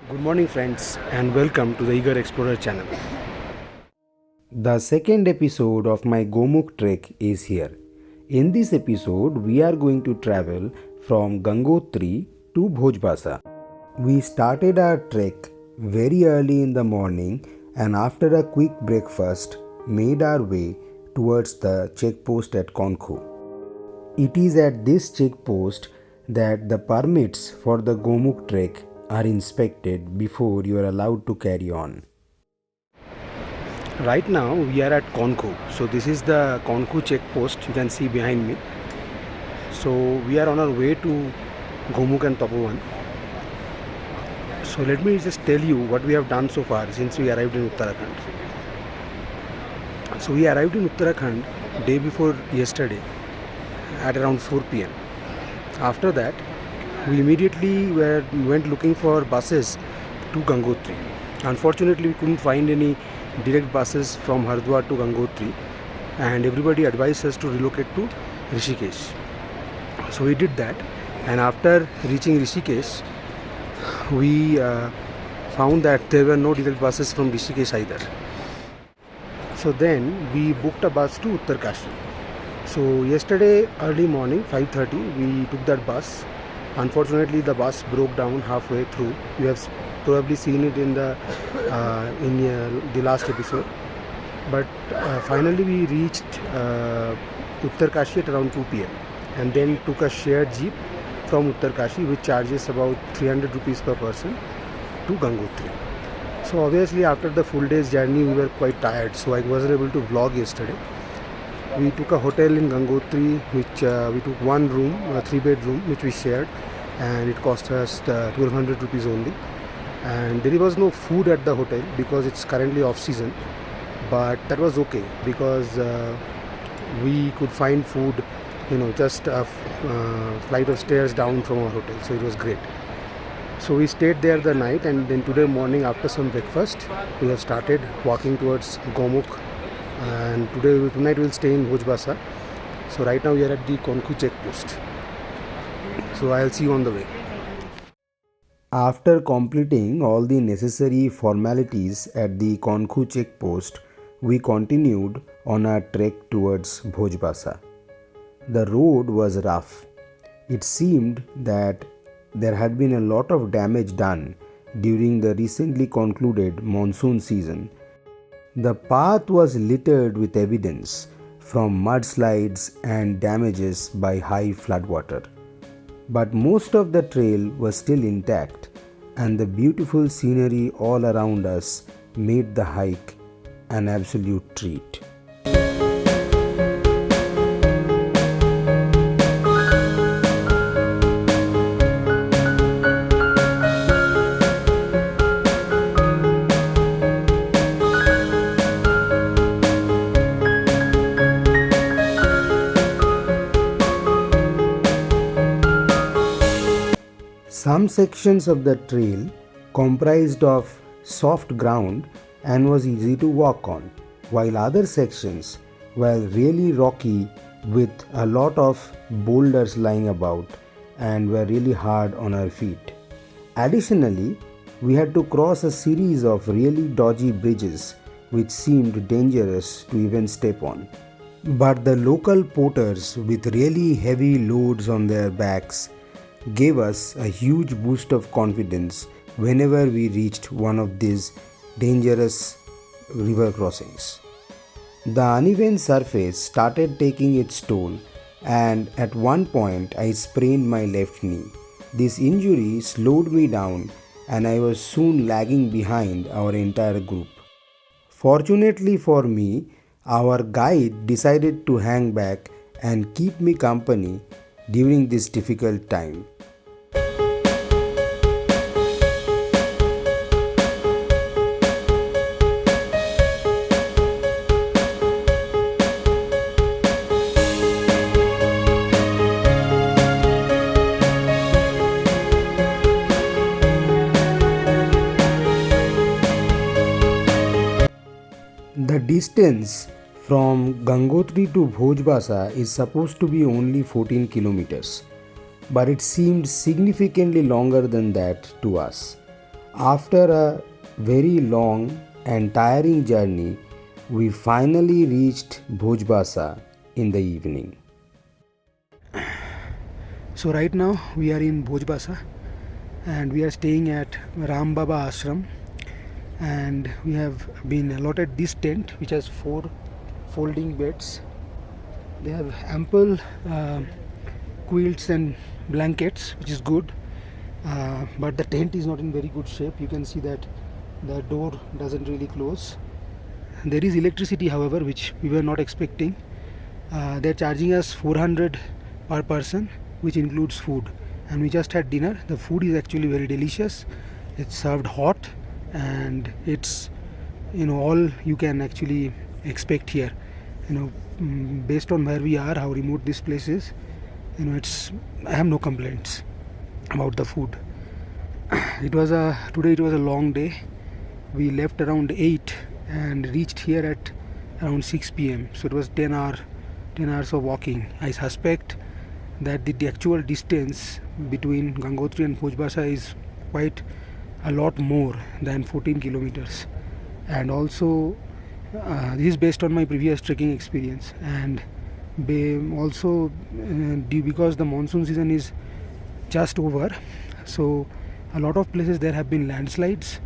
Good morning, friends, and welcome to the Eager Explorer channel. The second episode of my Gaumukh trek is here. In this episode, we are going to travel from Gangotri to Bhojbasa. We started our trek very early in the morning and after a quick breakfast, made our way towards the checkpost at Konkhu. It is at this checkpost that the permits for the Gaumukh trek are inspected before you are allowed to carry on. Right now, we are at Konkhu. So, this is the Konkhu checkpost you can see behind me. So, we are on our way to Gaumukh and Tapovan. So, let me just tell you what we have done so far since we arrived in Uttarakhand. So, we arrived in Uttarakhand day before yesterday at around 4 pm. After that, we immediately went looking for buses to Gangotri. Unfortunately, we couldn't find any direct buses from Hardwar to Gangotri, and everybody advised us to relocate to Rishikesh. So we did that, and after reaching Rishikesh, we found that there were no direct buses from Rishikesh either. So then we booked a bus to Uttarkashi. So yesterday early morning 5:30 we took that bus. Unfortunately, the bus broke down halfway through. You have probably seen it in the last episode. But finally, we reached Uttarkashi at around 2 p.m. and then took a shared jeep from Uttarkashi, which charges about 300 rupees per person, to Gangotri. So obviously, after the full day's journey, we were quite tired. So I wasn't able to vlog yesterday. We took a hotel in Gangotri, which we took one room, a 3-bedroom, which we shared, and it cost us 1200 rupees only. And there was no food at the hotel because it's currently off season, but that was okay because we could find food, just a flight of stairs down from our hotel. So it was great. So we stayed there the night, and then today morning after some breakfast, we have started walking towards Gaumukh. And tonight we'll stay in Bhojbasa. So right now we are at the Konkhu checkpost. So I'll see you on the way. After completing all the necessary formalities at the Konkhu checkpost, we continued on our trek towards Bhojbasa. The road was rough. It seemed that there had been a lot of damage done during the recently concluded monsoon season. The path was littered with evidence from mudslides and damages by high floodwater. But most of the trail was still intact, and the beautiful scenery all around us made the hike an absolute treat. Some sections of the trail comprised of soft ground and was easy to walk on, while other sections were really rocky with a lot of boulders lying about and were really hard on our feet. Additionally, we had to cross a series of really dodgy bridges which seemed dangerous to even step on. But the local porters with really heavy loads on their backs gave us a huge boost of confidence whenever we reached one of these dangerous river crossings. The uneven surface started taking its toll, and at one point I sprained my left knee. This injury slowed me down, and I was soon lagging behind our entire group. Fortunately for me, our guide decided to hang back and keep me company during this difficult time. The distance from Gangotri to Bhojbasa is supposed to be only 14 kilometers, but it seemed significantly longer than that to us. After a very long and tiring journey, we finally reached Bhojbasa in the evening. So right now we are in Bhojbasa and we are staying at Baba Ashram, and we have been allotted this tent which has 4 folding beds. They have ample quilts and blankets, which is good, but the tent is not in very good shape. You can see that the door doesn't really close. There is electricity, however, which we were not expecting. They're charging us 400 per person, which includes food, and we just had dinner. The food is actually very delicious. It's served hot, and it's all you can actually expect here. Based on where we are, how remote this place is, it's I have no complaints about the food. Today it was a long day. We left around 8 and reached here at around 6 p.m. So it was 10 hours of walking. I suspect that the actual distance between Gangotri and Bhojbasa is quite a lot more than 14 kilometers. And also, this is based on my previous trekking experience, and also because the monsoon season is just over, so a lot of places there have been landslides.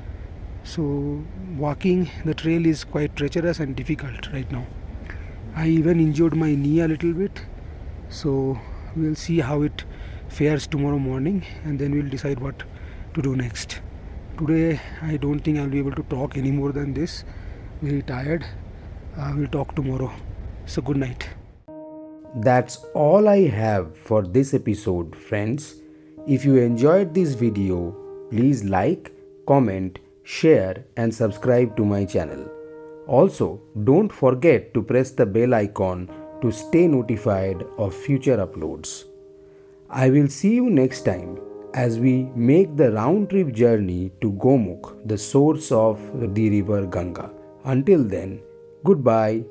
So walking the trail is quite treacherous and difficult right now. I even injured my knee a little bit, so we'll see how it fares tomorrow morning, and then we'll decide what to do next. Today I don't think I'll be able to talk any more than this. Very tired. We'll talk tomorrow. So good night. That's all I have for this episode, friends. If you enjoyed this video, please like, comment, share and subscribe to my channel. Also, don't forget to press the bell icon to stay notified of future uploads. I will see you next time as we make the round trip journey to Gaumukh, the source of the river Ganga. Until then, goodbye.